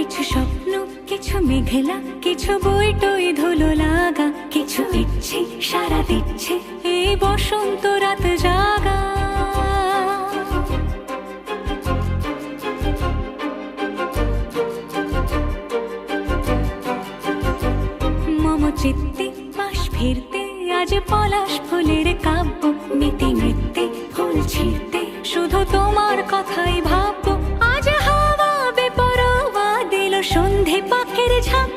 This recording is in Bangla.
কিছু স্বপ্ন, কিছু মেঘলা, কিছু বইটই ধুলো লাগা, কিছু ইচ্ছে সারা দিচ্ছে এই বসন্ত রাত জাগা। মম চিত্তে মাস ফিরতে আজ পলাশ ফুলের কাব্য, নীতি নৃত্যে ফুল ছিঁড়তে শুধু তোমার কথাই ভাববো। আজ হাওয়া বেপরোয়া দিল সন্ধে পাখির ঝাঁক,